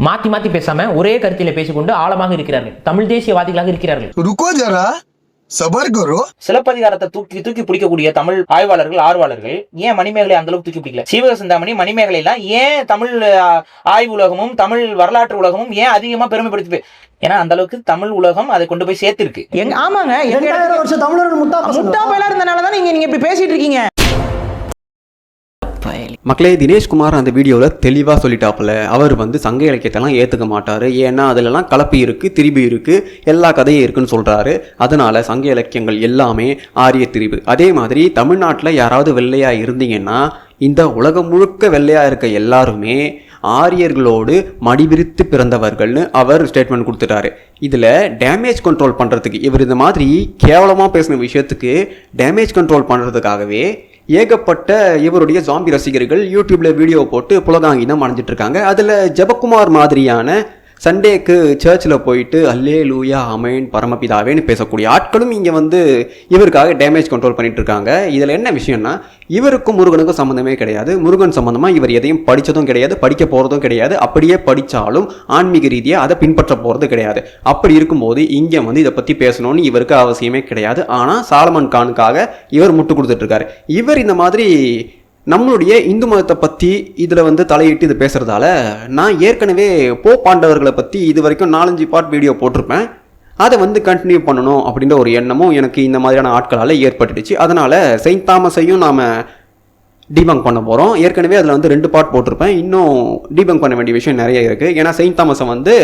மாத்தி மாத்தி பேசாம ஒரே கருத்தில பேசிக்கொண்டு ஆழமாக இருக்கிறார்கள். தமிழ் தேசியவாதிகளாக இருக்கிறார்கள். சிலப்பதிகாரத்தை தூக்கி பிடிக்கக்கூடிய தமிழ் ஆய்வாளர்கள் ஆர்வலர்கள் ஏன் மணிமேகலை அந்த அளவுக்கு தூக்கி பிடிக்கல? சீவக சிந்தாமணி மணிமேகலை எல்லாம் ஏன் தமிழ் ஆய்வு உலகமும் தமிழ் வரலாற்று உலகமும் ஏன் அதிகமா பெருமைப்படுத்தி? ஏன்னா அந்த அளவுக்கு தமிழ் உலகம் அதை கொண்டு போய் சேர்த்திருக்கு. ஆமாங்க, 2000 வருஷம் தமிழர்கள் முட்டா பயிலா இருந்தனாலதான் நீங்க இப்படி பேசிட்டு இருக்கீங்க. மக்களே, தினேஷ்குமார் அந்த வீடியோவில் தெளிவாக சொல்லிட்டாப்புல, அவர் சங்க இலக்கியத்தெல்லாம் ஏற்றுக்க மாட்டார். ஏன்னா அதிலெல்லாம் கலப்பு இருக்குது, திரிபு இருக்குது, எல்லா கதையும் இருக்குன்னு சொல்கிறாரு. அதனால் சங்க இலக்கியங்கள் எல்லாமே ஆரிய திரிபு. அதே மாதிரி தமிழ்நாட்டில் யாராவது வெள்ளையாக இருந்தீங்கன்னா இந்த உலகம் முழுக்க வெள்ளையாக இருக்க எல்லாருமே ஆரியர்களோடு மடிவிரித்து பிறந்தவர்கள்னு அவர் ஸ்டேட்மெண்ட் கொடுத்துட்டாரு. இதில் டேமேஜ் கண்ட்ரோல் பண்ணுறதுக்கு, இவர் இந்த மாதிரி கேவலமாக பேசின விஷயத்துக்கு டேமேஜ் கண்ட்ரோல் பண்ணுறதுக்காகவே ஏகப்பட்ட இவருடைய ஜாம்பி ரசிகர்கள் யூடியூப்ல வீடியோ போட்டு புலகாங்கிதம் அடைஞ்சிட்டு இருக்காங்க. அதில் ஜெபக்குமார் மாதிரியான சண்டேக்கு சர்ச்சில் போயிட்டு அல்லே லூயா அமேன் பரமபிதாவேன்னு பேசக்கூடிய ஆட்களும் இங்கே இவருக்காக டேமேஜ் கண்ட்ரோல் பண்ணிட்டு இருக்காங்க. இதில் என்ன விஷயம்னா, இவருக்கும் முருகனுக்கும் சம்மந்தமே கிடையாது. முருகன் சம்மந்தமாக இவர் எதையும் படித்ததும் கிடையாது, படிக்க போகிறதும் கிடையாது. அப்படியே படித்தாலும் ஆன்மீக ரீதியாக அதை பின்பற்ற போகிறது கிடையாது. அப்படி இருக்கும்போது இங்கே இதை பற்றி பேசணும்னு இவருக்கு அவசியமே கிடையாது. ஆனால் சாலமன் கானுக்காக இவர் முட்டு கொடுத்துட்ருக்காரு. இவர் இந்த மாதிரி நம்மளுடைய இந்து மதத்தை பற்றி இதில் தலையிட்டு இது பேசுகிறதால, நான் ஏற்கனவே போப்பாண்டவர்களை பற்றி இது வரைக்கும் 4-5 பார்ட் வீடியோ போட்டிருப்பேன். அதை கண்டினியூ பண்ணணும் அப்படின்ற ஒரு எண்ணமும் எனக்கு இந்த மாதிரியான ஆட்களால் ஏற்பட்டுடுச்சு. அதனால் செயின்ட் தாமஸையும் நாம் டீபங்க் பண்ண போகிறோம். ஏற்கனவே அதில் 2 பார்ட் போட்டிருப்பேன். இன்னும் டீபங்க் பண்ண வேண்டிய விஷயம் நிறைய இருக்குது. ஏன்னா செயின்ட் தாமஸை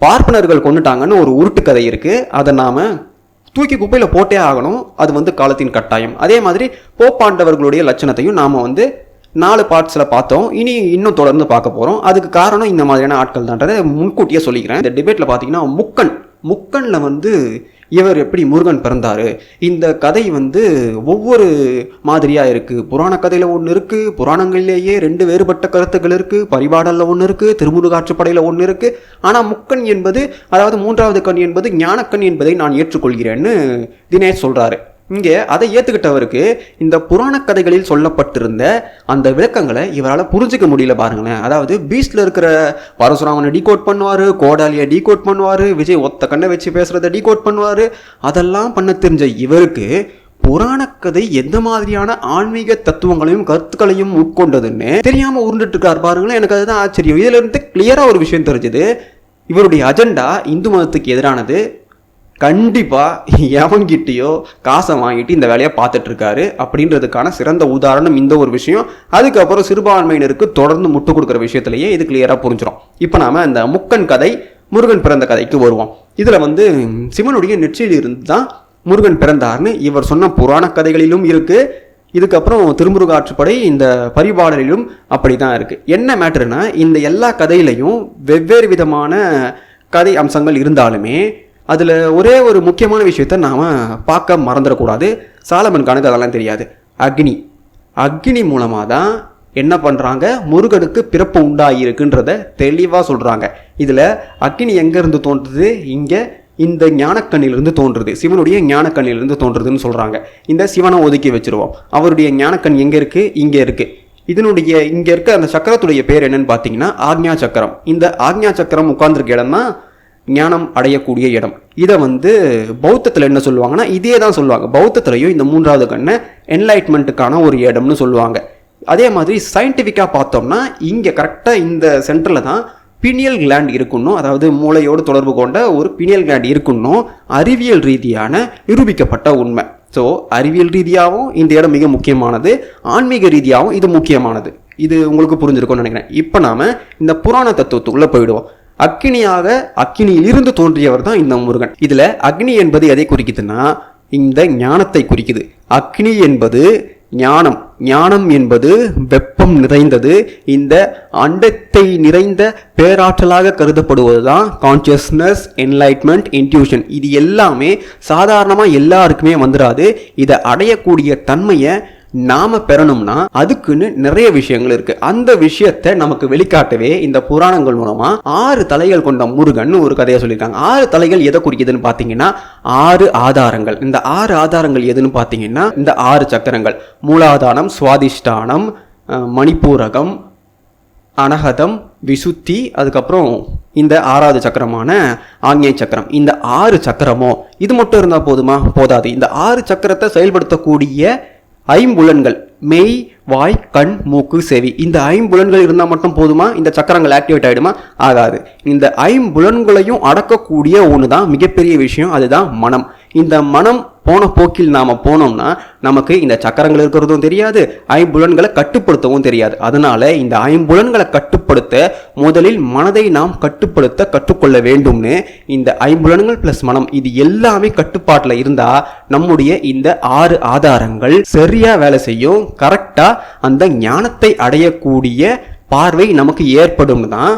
பார்ப்பனர்கள் கொண்டுட்டாங்கன்னு ஒரு உருட்டு கதை இருக்குது. அதை நாம் தூக்கி குப்பையில் போட்டே ஆகணும். அது காலத்தின் கட்டாயம். அதே மாதிரி போப்பாண்டவர்களுடைய லட்சணத்தையும் நாம் 4 பார்ட்ஸில் பார்த்தோம். இன்னும் தொடர்ந்து பார்க்க போகிறோம். அதுக்கு காரணம் இந்த மாதிரியான ஆட்கள் தான்றதை முன்கூட்டியே சொல்லிக்கிறேன். இந்த டிபேட்டில் பார்த்தீங்கன்னா முக்கனில் இவர் எப்படி முருகன் பிறந்தார், இந்த கதை ஒவ்வொரு மாதிரியாக இருக்குது. புராண கதையில் ஒன்று இருக்குது, புராணங்களிலேயே 2 வேறுபட்ட கருத்துக்கள் இருக்குது, பரிபாடலில் ஒன்று இருக்குது, திருமுருகாற்றுப்படையில் ஒன்று இருக்குது. ஆனால் முக்கன் என்பது, அதாவது 3வது கண் என்பது ஞானக்கண் என்பதை நான் ஏற்றுக்கொள்கிறேன்னு தினேஷ் சொல்கிறாரு. இங்கே அதை ஏற்றுக்கிட்டவருக்கு இந்த புராண கதைகளில் சொல்லப்பட்டிருந்த அந்த விளக்கங்களை இவரால் புரிஞ்சிக்க முடியல பாருங்களேன். அதாவது பீஸ்டில் இருக்கிற பரசுராமனை டீகோட் பண்ணுவார், கோடாலியை டீகோட் பண்ணுவார், விஜய் ஒத்த கண்ணை வச்சு பேசுகிறத டீகோட் பண்ணுவார். அதெல்லாம் பண்ண தெரிஞ்ச இவருக்கு புராணக்கதை எந்த மாதிரியான ஆன்மீக தத்துவங்களையும் கருத்துக்களையும் உட்கொண்டதுன்னு தெரியாமல் உருண்டுட்டு இருக்கார் பாருங்களேன். எனக்கு அதுதான் ஆச்சரியம். இதுல இருந்து கிளியரா ஒரு விஷயம் தெரிஞ்சுது. இவருடைய அஜெண்டா இந்து மதத்துக்கு எதிரானது. கண்டிப்பாக எவன்கிட்டயோ காசை வாங்கிட்டு இந்த வேலையை பார்த்துட்டு இருக்காரு அப்படின்றதுக்கான சிறந்த உதாரணம் இந்த ஒரு விஷயம். அதுக்கப்புறம் சிறுபான்மையினருக்கு தொடர்ந்து முட்டு கொடுக்குற விஷயத்திலேயே இது கிளியராக புரிஞ்சிடும். இப்போ நாம் இந்த முக்கன் கதை, முருகன் பிறந்த கதைக்கு வருவோம். இதில் சிவனுடைய நெற்றியில் இருந்து தான் முருகன் பிறந்தார்னு இவர் சொன்ன புராண கதைகளிலும் இருக்குது. இதுக்கப்புறம் திருமுருகாற்றுப்படை இந்த பரிபாடலிலும் அப்படி தான் இருக்குது. என்ன மேட்டர்னா, இந்த எல்லா கதையிலையும் வெவ்வேறு விதமான கதை அம்சங்கள் இருந்தாலுமே அதில் ஒரே ஒரு முக்கியமான விஷயத்த நாம் பார்க்க மறந்துடக்கூடாது. சாலமன் கானுக்கு அதெல்லாம் தெரியாது. அக்னி மூலமாக தான் என்ன பண்ணுறாங்க, முருகனுக்கு பிறப்பு உண்டாகிருக்குன்றத தெளிவாக சொல்கிறாங்க. இதில் அக்னி எங்கேருந்து தோன்றுது, இங்கே இந்த ஞானக்கண்ணிலிருந்து தோன்றுது, சிவனுடைய ஞானக்கண்ணிலிருந்து தோன்றுதுன்னு சொல்கிறாங்க. இந்த சிவனை ஒதுக்கி வச்சுருவோம். அவருடைய ஞானக்கண் எங்கே இருக்குது, இங்கே இருக்குது. இதனுடைய இங்கே இருக்க அந்த சக்கரத்துடைய பேர் என்னன்னு பார்த்தீங்கன்னா ஆக்ஞா சக்கரம். இந்த ஆக்ஞா சக்கரம் உட்கார்ந்துருக்க இடம் தான் ஞானம் அடையக்கூடிய இடம். இதை பௌத்தத்தில் என்ன சொல்லுவாங்கன்னா, இதே தான் சொல்லுவாங்க. பௌத்தத்திலையும் இந்த 3வது கண்ணை என்லைட்மெண்ட்டுக்கான ஒரு இடம்னு சொல்லுவாங்க. அதே மாதிரி சயின்டிஃபிக்காக பார்த்தோம்னா இங்கே கரெக்டாக இந்த சென்டரில் தான் பினியல் கிளாண்ட் இருக்கணும். அதாவது மூளையோடு தொடர்பு கொண்ட ஒரு பினியல் கிளாண்ட் இருக்கணும். அறிவியல் ரீதியான நிரூபிக்கப்பட்ட உண்மை. ஸோ அறிவியல் ரீதியாகவும் இந்த இடம் மிக முக்கியமானது, ஆன்மீக ரீதியாகவும் இது முக்கியமானது. இது உங்களுக்கு புரிஞ்சிருக்கும்னு நினைக்கிறேன். இப்போ நாம் இந்த புராண தத்துவத்துக்குள்ளே போயிடுவோம். அக்கினியிலிருந்து தோன்றியவர் தான் இந்த முருகன். இதுல அக்னி என்பது எதை குறிக்குதுன்னா, இந்த ஞானத்தை குறிக்குது. அக்னி என்பது ஞானம், ஞானம் என்பது வெப்பம் நிறைந்தது. இந்த அண்டத்தை நிறைந்த பேராற்றலாக கருதப்படுவதுதான் கான்சியஸ்னஸ், என்லைட்மெண்ட், இன்ட்யூஷன். இது எல்லாமே சாதாரணமாக எல்லாருக்குமே வந்துடாது. இதை அடையக்கூடிய தன்மையை நாம பெறணும்னா அதுக்குன்னு நிறைய விஷயங்கள் இருக்கு. அந்த விஷயத்தை நமக்கு வெளிக்காட்டவே இந்த புராணங்கள் மூலமா 6 தலைகள் கொண்ட முருகன் ஒரு கதையை சொல்லியிருக்காங்க. 6 தலைகள் எதை குறிக்குதுன்னு பாத்தீங்கன்னா 6 ஆதாரங்கள். இந்த 6 ஆதாரங்கள் எதுன்னு பாத்தீங்கன்னா இந்த 6 சக்கரங்கள்: மூலாதாரம், சுவாதிஷ்டானம், மணிப்பூரகம், அனகதம், விசுத்தி, அதுக்கப்புறம் இந்த 6வது சக்கரமான ஆக்ஞை சக்கரம். இந்த 6 சக்கரமோ இது மட்டும் இருந்தால் போதுமா? போதாது. இந்த 6 சக்கரத்தை செயல்படுத்தக்கூடிய ஐம்புலன்கள், மெய், வாய், கண், மூக்கு, செவி, இந்த ஐம்புலன்கள் இருந்தால் மட்டும் போதுமா? இந்த சக்கரங்கள் ஆக்டிவேட் ஆகிடுமா? ஆகாது. இந்த ஐம்புலன்களையும் அடக்கக்கூடிய ஒன்று தான் மிகப்பெரிய விஷயம், அதுதான் மனம். இந்த மனம் போன போக்கில் நாம் போனோம்னா நமக்கு இந்த சக்கரங்கள் இருக்கிறதும் தெரியாது, ஐம்புலன்களை கட்டுப்படுத்தவும் தெரியாது. அதனால இந்த ஐம்புலன்களை கட்டுப்படுத்த முதலில் மனதை நாம் கட்டுப்படுத்த கற்றுக்கொள்ள வேண்டும்னு இந்த ஐம்புலன்கள் பிளஸ் மனம் இது எல்லாமே கட்டுப்பாட்டில் இருந்தா நம்முடைய இந்த 6 ஆதாரங்கள் சரியா வேலை செய்யும். கரெக்டா அந்த ஞானத்தை அடையக்கூடிய பார்வை நமக்கு ஏற்படும் தான்.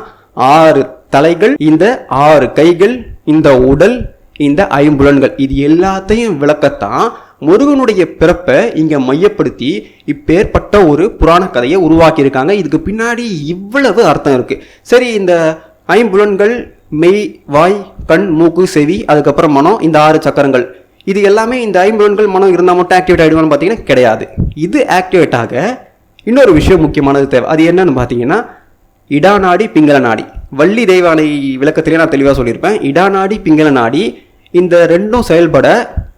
6 தலைகள், இந்த 6 கைகள், இந்த உடல், இந்த ஐம்புலன்கள் இது எல்லாத்தையும் விளக்கத்தான் முருகனுடைய பிறப்பை இங்க மையப்படுத்தி இப்பேற்பட்ட ஒரு புராண கதையை உருவாக்கியிருக்காங்க. இதுக்கு பின்னாடி இவ்வளவு அர்த்தம் இருக்கு. சரி, இந்த ஐம்புலன்கள், மெய், வாய், கண், மூக்கு, செவி, அதுக்கப்புறம் மனம், இந்த 6 சக்கரங்கள் இது எல்லாமே இந்த ஐம்புலன்கள் மனம் இருந்தால் மட்டும் ஆக்டிவேட் ஆகிடுவான்னு பார்த்தீங்கன்னா கிடையாது. இது ஆக்டிவேட் ஆக இன்னொரு விஷயம் முக்கியமானது தேவை. அது என்னன்னு பார்த்தீங்கன்னா இடாநாடி, பிங்கள நாடி. வள்ளி தெய்வானை விளக்கத்திலே நான் தெளிவாக சொல்லியிருப்பேன். இடாநாடி, பிங்கள நாடி இந்த ரெண்டும் செயல்பட,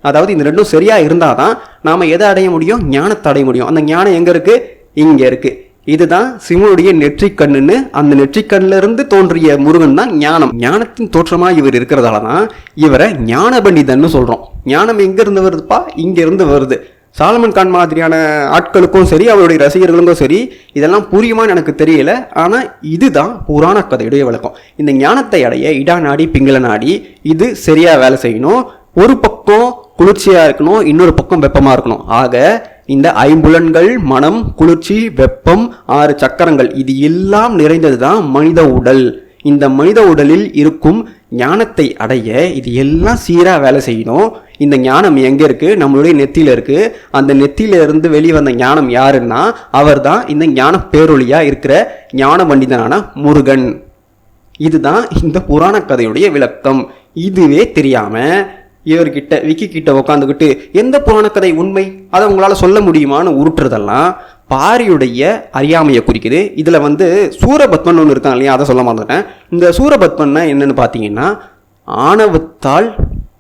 அதாவது இந்த ரெண்டும் சரியா இருந்தால் தான் நாம் எதை அடைய முடியும்? ஞானத்தை அடைய முடியும். அந்த ஞானம் எங்கே இருக்குது? இங்கே இருக்குது. இதுதான் சிவனுடைய நெற்றிக்கண்ணுன்னு. அந்த நெற்றிக்கண்ணில் இருந்து தோன்றிய முருகன் தான் ஞானம். ஞானத்தின் தோற்றமாக இவர் இருக்கிறதால தான் இவரை ஞான பண்டிதன்னு சொல்கிறோம். ஞானம் எங்கேருந்து வருதுப்பா? இங்கேருந்து வருது. சாலமன் கான் மாதிரியான ஆட்களுக்கும் சரி, அவருடைய ரசிகர்களுக்கும் சரி, இதெல்லாம் புரியுமான்னு எனக்கு தெரியல. ஆனால் இதுதான் புராண கதையுடைய விளக்கம். இந்த ஞானத்தை அடைய இடாநாடி, பிங்கள நாடி இது சரியாக வேலை செய்யணும். ஒரு பக்கம் குளிர்ச்சியாக இருக்கணும், இன்னொரு பக்கம் வெப்பமாக இருக்கணும். ஆக இந்த ஐம்புலன்கள், மனம், குளிர்ச்சி, வெப்பம், 6 சக்கரங்கள் இது எல்லாம் நிறைந்தது தான் மனித உடல். இந்த மனித உடலில் இருக்கும் ஞானத்தை அடைய இது எல்லாம் சீராக வேலை செய்யணும். இந்த ஞானம் எங்கே இருக்குது? நம்மளுடைய நெத்தியில் இருக்குது. அந்த நெத்தியில இருந்து வெளியே வந்த ஞானம் யாருன்னா அவர் தான் இந்த ஞான பேரொழியாக இருக்கிற ஞான பண்டிதனான முருகன். இதுதான் இந்த புராண கதையுடைய விளக்கம். இதுவே தெரியாமல் இவர்கிட்ட விக்கி கிட்ட உட்காந்துக்கிட்டு எந்த புராண கதை உண்மை அதை உங்களால் சொல்ல முடியுமான்னு உருட்டுறதெல்லாம் பாரியுடைய அறியாமையை குறிக்குது. இதில் சூரபத்மன் ஒன்று இருக்காங்க இல்லையா, அதை சொல்ல மாட்டேன். இந்த சூரபத்மன்னா என்னன்னு பார்த்தீங்கன்னா ஆணவத்தால்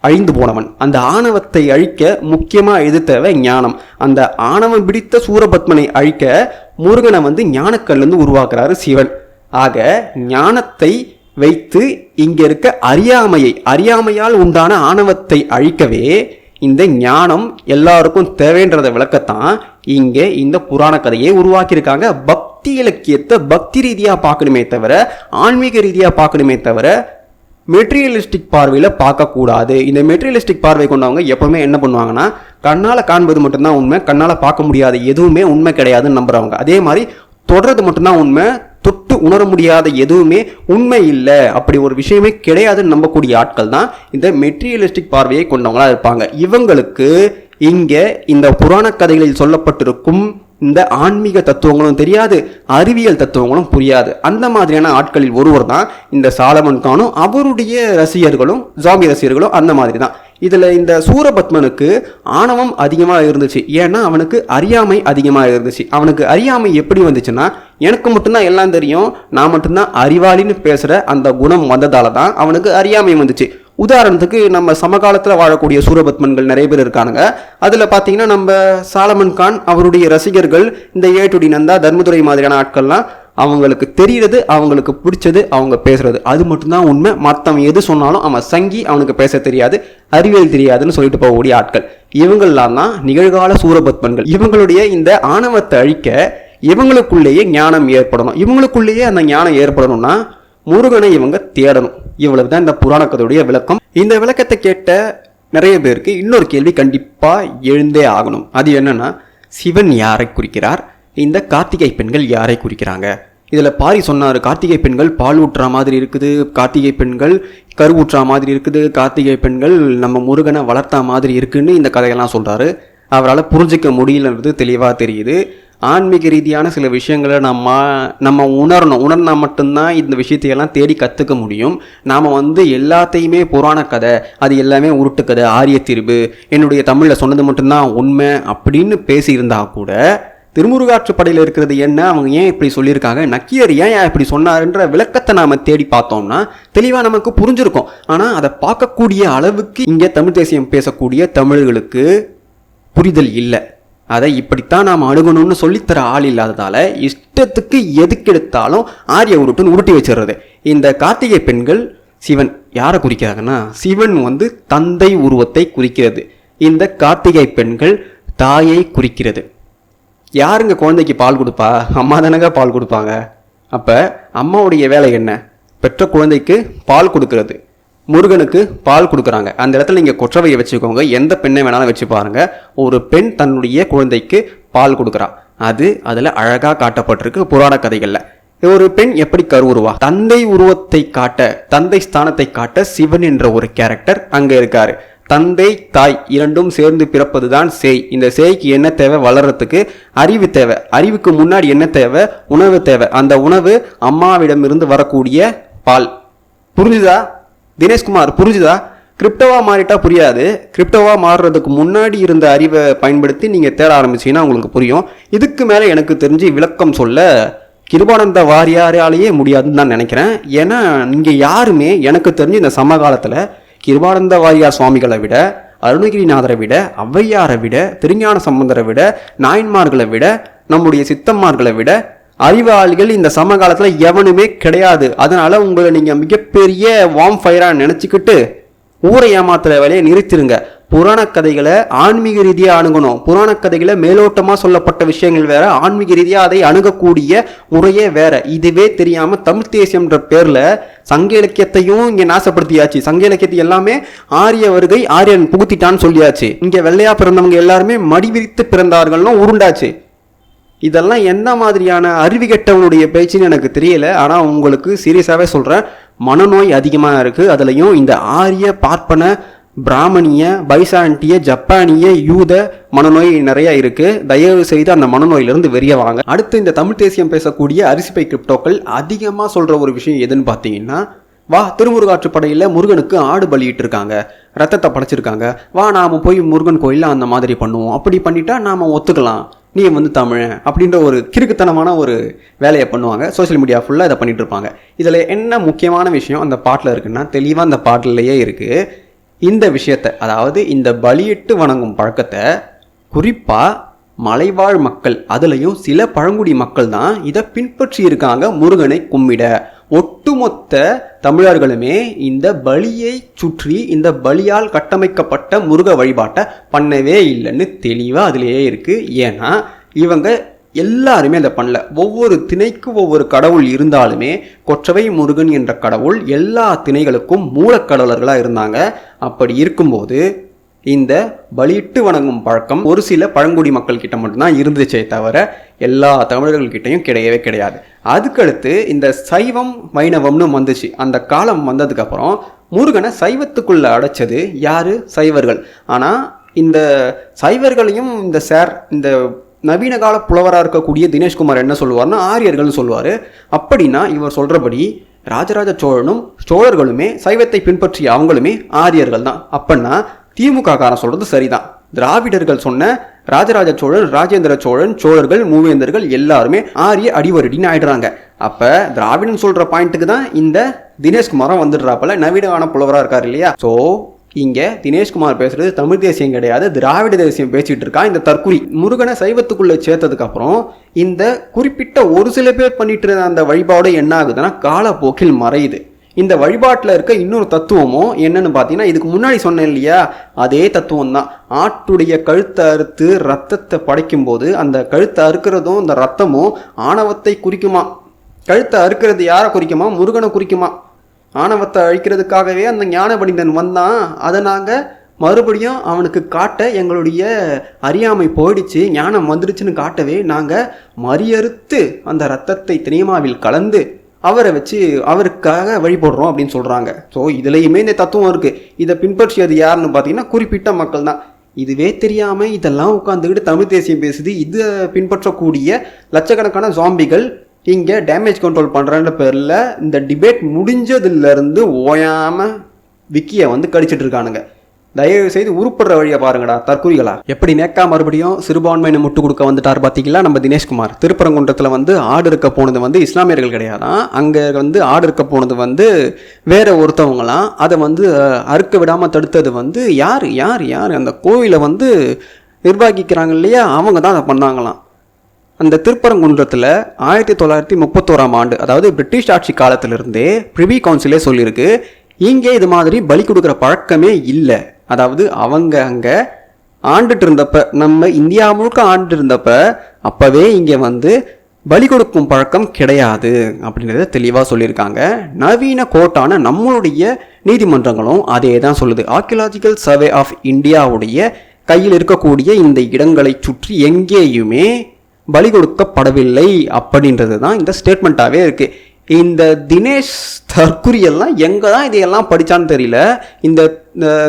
அழிந்து போனவன். அந்த ஆணவத்தை அழிக்க முக்கியமாக எது தேவை? ஞானம். அந்த ஆணவம் பிடித்த சூரபத்மனை அழிக்க முருகனை ஞானக்கல்லிருந்து உருவாக்குறாரு சிவன். ஆக ஞானத்தை வைத்து இங்க இருக்க அறியாமையால் உண்டான ஆணவத்தை அழிக்கவே இந்த ஞானம் எல்லாருக்கும் தேவைன்றதை விளக்கத்தான் இங்கே இந்த புராண கதையை உருவாக்கியிருக்காங்க. பக்தி இலக்கியத்தை பக்தி ரீதியாக பார்க்கணுமே தவிர, ஆன்மீக ரீதியாக பார்க்கணுமே தவிர, மெட்டீரியலிஸ்டிக் பார்வையில் பார்க்கக்கூடாது. இந்த மெட்டீரியலிஸ்டிக் பார்வை கொண்டவங்க எப்பவுமே என்ன பண்ணுவாங்கன்னா, கண்ணால் காண்பது மட்டும்தான் உண்மை, கண்ணால் பார்க்க முடியாது எதுவுமே உண்மை கிடையாதுன்னு நம்புறவங்க. அதே மாதிரி தொடர்றது மட்டும்தான் உண்மை, தொட்டு உணர முடியாத எதுவுமே உண்மை இல்லை, அப்படி ஒரு விஷயமே கிடையாதுன்னு நம்பக்கூடிய ஆட்கள் தான் இந்த மெட்டீரியலிஸ்டிக் பார்வையை கொண்டவங்களா இருப்பாங்க. இவங்களுக்கு இங்கே இந்த புராண கதைகளில் சொல்லப்பட்டிருக்கும் இந்த ஆன்மீக தத்துவங்களும் தெரியாது, அறிவியல் தத்துவங்களும் புரியாது. அந்த மாதிரியான ஆட்களில் ஒருவர் தான் இந்த சாலமன் கானும் அவருடைய ரசிகர்களும், ஜாம்பி ரசிகர்களும் அந்த மாதிரி தான். இதில் இந்த சூரபத்மனுக்கு ஆணவம் அதிகமாக இருந்துச்சு. ஏன்னா அவனுக்கு அறியாமை அதிகமாக இருந்துச்சு. அவனுக்கு அறியாமை எப்படி வந்துச்சுன்னா, எனக்கு மட்டும்தான் எல்லாம் தெரியும், நான் மட்டும்தான் அறிவாளின்னு பேசுகிற அந்த குணம் வந்ததால தான் அவனுக்கு அறியாமை வந்துச்சு. உதாரணத்துக்கு நம்ம சமகாலத்தில் வாழக்கூடிய சூரபத்மன்கள் நிறைய பேர் இருக்கானுங்க. அதில் பார்த்தீங்கன்னா நம்ம சாலமன் கான் அவருடைய ரசிகர்கள், இந்த ஏடுடி நந்தா, தர்மதுரை மாதிரியான ஆட்கள்லாம் அவங்களுக்கு தெரிகிறது, அவங்களுக்கு பிடிச்சது அவங்க பேசுறது, அது மட்டும்தான் உண்மை. மற்றவன் எது சொன்னாலும் அவன் சங்கி, அவனுக்கு பேச தெரியாது, அறிவியல் தெரியாதுன்னு சொல்லிட்டு போகக்கூடிய ஆட்கள். இவங்கள்லாம் தான் நிகழ்கால சூரபத்மன்கள். இவங்களுடைய இந்த ஆணவத்தை அழிக்க இவங்களுக்குள்ளேயே ஞானம் ஏற்படணும். இவங்களுக்குள்ளேயே அந்த ஞானம் ஏற்படணும்னா முருகனை இவங்க தேடணும். இவ்வளவுதான் இந்த புராண கதையுடைய விளக்கம். இந்த விளக்கத்தை கேட்ட நிறைய பேருக்கு இன்னொரு கேள்வி கண்டிப்பா எழுந்தே ஆகணும். அது என்னன்னா, சிவன் யாரை குறிக்கிறார்? இந்த கார்த்திகை பெண்கள் யாரை குறிக்கிறாங்க? இதுல பாரி சொன்னாரு, கார்த்திகை பெண்கள் பால் ஊற்றுற மாதிரி இருக்குது, கார்த்திகை பெண்கள் கருவுற்றா மாதிரி இருக்குது, கார்த்திகை பெண்கள் நம்ம முருகனை வளர்த்தா மாதிரி இருக்குன்னு இந்த கதையெல்லாம் சொல்றாரு. அவரால் புரிஞ்சிக்க முடியலன்றது தெளிவா தெரியுது. ஆன்மீக ரீதியான சில விஷயங்களை நம்ம உணர்னா மட்டும்தான் இந்த விஷயத்தையெல்லாம் தேடி கற்றுக்க முடியும். நாம் எல்லாத்தையுமே புராண கதை, அது எல்லாமே உருட்டு கதை, ஆரிய தீர்வு, என்னுடைய தமிழில் சொன்னது மட்டும்தான் உண்மை அப்படின்னு பேசியிருந்தா கூட திருமுருகாற்றுப்படையில் இருக்கிறது என்ன, அவங்க ஏன் இப்படி சொல்லியிருக்காங்க, நக்கீரர் ஏன் இப்படி சொன்னாருன்ற விளக்கத்தை நாம தேடி பார்த்தோம்னா தெளிவா நமக்கு புரிஞ்சிருக்கும். ஆனா அதை பார்க்கக்கூடிய அளவுக்கு இங்க தமிழ் தேசியம் பேசக்கூடிய தமிழர்களுக்கு புரிதல் இல்லை. அதை இப்படித்தான் நாம் அணுகணும்னு சொல்லித்தர ஆள் இல்லாததால இஷ்டத்துக்கு எதுக்கெடுத்தாலும் ஆரிய உருட்டுன்னு உருட்டி வச்சிடுறது. இந்த கார்த்திகை பெண்கள் சிவன் யாரை குறிக்கிறாங்கன்னா, சிவன் தந்தை உருவத்தை குறிக்கிறது. இந்த கார்த்திகை பெண்கள் தாயை குறிக்கிறது. யாருங்க குழந்தைக்கு பால் கொடுப்பா? அம்மா தானங்க பால் கொடுப்பாங்க. அப்ப அம்மாவுடைய வேலை என்ன? பெற்ற குழந்தைக்கு பால் கொடுக்கறது. முருகனுக்கு பால் கொடுக்குறாங்க. அந்த இடத்துல நீங்க கொற்றவையை வச்சுக்கோங்க, எந்த பெண்ணை வேணாலும் வச்சு பாருங்க. ஒரு பெண் தன்னுடைய குழந்தைக்கு பால் கொடுக்குறா. அதுல அழகா காட்டப்பட்டிருக்கு புராண கதைகள்ல. ஒரு பெண் எப்படி கருவுருவா? தந்தை உருவத்தை காட்ட, தந்தை ஸ்தானத்தை காட்ட சிவன் என்ற ஒரு கேரக்டர் அங்க இருக்காரு. தந்தை தாய் இரண்டும் சேர்ந்து பிறப்பதுதான் சேய். இந்த சேய்க்கு என்ன தேவை? வளர்றதுக்கு அறிவு தேவை. அறிவுக்கு முன்னாடி என்ன தேவை? உணவு தேவை. அந்த உணவு அம்மாவிடமிருந்து வரக்கூடிய பால். புரிஞ்சுதா தினேஷ்குமார்? புரிஞ்சுதா? கிரிப்டோவா மாறிட்டா புரியாது. கிரிப்டோவா மாறுறதுக்கு முன்னாடி இருந்த அறிவை பயன்படுத்தி நீங்க தேட ஆரம்பிச்சீங்கன்னா உங்களுக்கு புரியும். இதுக்கு மேல எனக்கு தெரிஞ்சு விளக்கம் சொல்ல கிருபானந்த வாரியாராலேயே முடியாதுன்னு தான் நினைக்கிறேன். ஏன்னா இங்க யாருமே எனக்கு தெரிஞ்சு இந்த சமகாலத்துல கிருபானந்த வாரியார் சுவாமிகளை விட, அருணகிரிநாதரை விட, ஔவையாரை விட, திருஞான சம்பந்தரை விட, நாயன்மார்களை விட, நம்முடைய சித்தம்மார்களை விட அறிவாளிகள் இந்த சமகாலத்துல எவனுமே கிடையாது. அதனால உங்களை நீங்க மிகப்பெரிய வார்ம் ஃபயரா நினைச்சுக்கிட்டு ஊரை ஏமாத்துற வேலையை நிறுத்திருங்க. புராண கதைகளை ஆன்மீக ரீதியா அணுகணும். புராண கதைகளை மேலோட்டமா சொல்லப்பட்ட விஷயங்கள் வேற, ஆன்மீக ரீதியா அதை அணுகக்கூடிய முறையே வேற. இதுவே தெரியாம தமிழ் தேசியம்ன்ற பேர்ல சங்க இலக்கியத்தையும் இங்க நாசப்படுத்தியாச்சு. சங்க இலக்கியத்தை எல்லாமே ஆரிய வருகை, ஆரியன் புகுத்திட்டான்னு சொல்லியாச்சு. இங்க வெள்ளையா பிறந்தவங்க எல்லாருமே மடி விரித்து பிறந்தார்கள்னு உருண்டாச்சு. இதெல்லாம் என்ன மாதிரியான அறிவிகெட்டவனுடைய பேச்சுன்னு எனக்கு தெரியல. ஆனால் உங்களுக்கு சீரியஸாகவே சொல்கிறேன், மனநோய் அதிகமாக இருக்குது. அதுலேயும் இந்த ஆரிய பார்ப்பன பிராமணிய பைசாண்டிய ஜப்பானிய யூத மனநோய் நிறைய இருக்குது. தயவு செய்து அந்த மனநோயிலிருந்து வெளியே வாங்க. அடுத்து இந்த தமிழ் தேசியம் பேசக்கூடிய அரிசிப்பை கிரிப்டோக்கள் அதிகமாக சொல்கிற ஒரு விஷயம் எதுன்னு பார்த்தீங்கன்னா, வா திருமுருகாற்றுப்படையில் முருகனுக்கு ஆடு பலியிட்டு இருக்காங்க, ரத்தத்தை படைச்சிருக்காங்க, வா நாம் போய் முருகன் கோயிலில் அந்த மாதிரி பண்ணுவோம், அப்படி பண்ணிட்டா நாம் ஒத்துக்கலாம், நீ தமிழன் அப்படின்ற ஒரு கிறுக்குத்தனமான ஒரு வேலையை பண்ணுவாங்க. சோசியல் மீடியா ஃபுல்லாக இதை பண்ணிட்டு இருப்பாங்க. இதில் என்ன முக்கியமான விஷயம் அந்த பாட்டில் இருக்குன்னா, தெளிவாக அந்த பாட்டிலேயே இருக்குது. இந்த விஷயத்தை, அதாவது இந்த பலியிட்டு வணங்கும் பழக்கத்தை குறிப்பாக மலைவாழ் மக்கள், அதுலேயும் சில பழங்குடி மக்கள் தான் இதை பின்பற்றி இருக்காங்க. முருகனை கும்பிட ஒட்டுமொத்த தமிழர்களுமே இந்த பலியை சுற்றி இந்த பலியால் கட்டமைக்கப்பட்ட முருக வழிபாட்டை பண்ணவே இல்லைன்னு தெளிவாக அதிலேயே இருக்குது. ஏன்னா இவங்க எல்லாருமே அதை பண்ணல. ஒவ்வொரு திணைக்கும் ஒவ்வொரு கடவுள் இருந்தாலுமே கொற்றவை முருகன் என்ற கடவுள் எல்லா திணைகளுக்கும் மூலக்கடவுளர்களாக இருந்தாங்க. அப்படி இருக்கும்போது இந்த பலியிட்டு வணங்கும் பழக்கம் ஒரு சில பழங்குடி மக்கள் கிட்ட மட்டும்தான் இருந்துச்சே தவிர எல்லா தமிழர்கள்கிட்டையும் கிடையவே கிடையாது. அதுக்கடுத்து இந்த சைவம் வைணவம்னு வந்துச்சு. அந்த காலம் வந்ததுக்கப்புறம் முருகனை சைவத்துக்குள்ள அடைச்சது யாரு? சைவர்கள். ஆனால் இந்த சைவர்களையும் இந்த நவீன கால புலவராக இருக்கக்கூடிய தினேஷ்குமார் என்ன சொல்லுவார்னா ஆரியர்கள்னு சொல்லுவார். அப்படின்னா இவர் சொல்கிறபடி ராஜராஜ சோழனும் சோழர்களுமே சைவத்தை பின்பற்றிய அவங்களுமே ஆரியர்கள் தான். அப்படின்னா திமுக காரன் சொல்றது சரிதான். திராவிடர்கள் சொன்ன ராஜராஜ சோழன், ராஜேந்திர சோழன், சோழர்கள், மூவேந்தர்கள் எல்லாருமே ஆரிய அடிவருடின்னு ஆயிடுறாங்க. அப்ப திராவிடன் சொல்ற பாயிண்ட்டுக்கு தான் இந்த தினேஷ்குமாரும் வந்துடுறாப்பல நவீன புலவரா இருக்காரு இல்லையா? சோ இங்க தினேஷ்குமார் பேசுறது தமிழ் தேசியம் கிடையாது, திராவிட தேசியம் பேசிட்டு இருக்கா இந்த தற்குறி. முருகனை சைவத்துக்குள்ள சேர்த்ததுக்கு அப்புறம் இந்த குறிப்பிட்ட ஒரு சில பேர் பண்ணிட்டு இருந்த அந்த வழிபாடு என்ன ஆகுதுன்னா காலப்போக்கில் மறையுது. இந்த வழிபாட்டில் இருக்க இன்னொரு தத்துவமும் என்னன்னு பார்த்தீங்கன்னா, இதுக்கு முன்னாடி சொன்னேன் இல்லையா, அதே தத்துவம் தான். ஆட்டுடைய கழுத்தை அறுத்து ரத்தத்தை படைக்கும் போது அந்த கழுத்தை அறுக்கிறதும் இந்த ரத்தமும் ஆணவத்தை குறிக்குமா. கழுத்தை அறுக்கிறது யாரை குறிக்குமா? முருகனை குறிக்குமா. ஆணவத்தை அழிக்கிறதுக்காகவே அந்த ஞான பண்டிதன் வந்தான். அதை நாங்கள் மறுபடியும் அவனுக்கு காட்ட எங்களுடைய அறியாமை போயிடுச்சு, ஞானம் வந்துடுச்சுன்னு காட்டவே நாங்கள் மறியறுத்து அந்த ரத்தத்தை தினியமாவில் கலந்து அவரை வச்சு அவருக்காக வழிபடுறோம் அப்படின்னு சொல்கிறாங்க. ஸோ இதுலேயுமே இந்த தத்துவம் இருக்குது. இதை பின்பற்றியது யாருன்னு பார்த்தீங்கன்னா குறிப்பிட்ட மக்கள் தான். இதுவே தெரியாமல் இதெல்லாம் உட்காந்துக்கிட்டு தமிழ் தேசியம் பேசுது. இதை பின்பற்றக்கூடிய லட்சக்கணக்கான ஜாம்பிகள் இங்கே டேமேஜ் கண்ட்ரோல் பண்ணுறன்ற பேரில் இந்த டிபேட் முடிஞ்சதுலேருந்து ஓயாமல் விக்கியை கடிச்சிட்டு இருக்கானுங்க. தயவு செய்து உருப்படுற வழியை பாருங்கடா தற்குறிகளா. எப்படி நேக்கா மறுபடியும் சிறுபான்மையின முட்டு கொடுக்க வந்துட்டார் பார்த்தீங்களா நம்ம தினேஷ்குமார். திருப்பரங்குன்றத்தில் வந்து ஆடு இருக்க போனது வந்து இஸ்லாமியர்கள் கிடையாதான், அங்கே வந்து ஆடு இருக்க போனது வந்து வேற ஒருத்தவங்களாம். அதை வந்து அறுக்க விடாமல் தடுத்தது வந்து யார் யார் யார் அந்த கோவிலை வந்து நிர்வகிக்கிறாங்க இல்லையா, அவங்க தான் அதை பண்ணாங்களாம். அந்த திருப்பரங்குன்றத்தில் 1931 அதாவது பிரிட்டிஷ் ஆட்சி காலத்திலிருந்தே பிரிவி கவுன்சிலே சொல்லியிருக்கு, இங்கே இது மாதிரி பலி கொடுக்குற பழக்கமே இல்லை. அதாவது அவங்க அங்கே ஆண்டுட்டு இருந்தப்ப, நம்ம இந்தியா முழுக்க ஆண்டுட்டு இருந்தப்ப அப்போவே இங்கே வந்து பலி கொடுக்கும் பழக்கம் கிடையாது அப்படின்றத தெளிவாக சொல்லியிருக்காங்க. நவீன கோர்ட்டான நம்மளுடைய நீதிமன்றங்களும் அதே தான் சொல்லுது. ஆர்கியலாஜிக்கல் சர்வே ஆஃப் இந்தியாவுடைய கையில் இருக்கக்கூடிய இந்த இடங்களை சுற்றி எங்கேயுமே பலி கொடுக்கப்படவில்லை அப்படின்றது தான் இந்த ஸ்டேட்மெண்ட்டாகவே இருக்குது. இந்த தினேஷ் தற்குறியெல்லாம் எங்கே தான் இதையெல்லாம் படித்தான்னு தெரியல. இந்த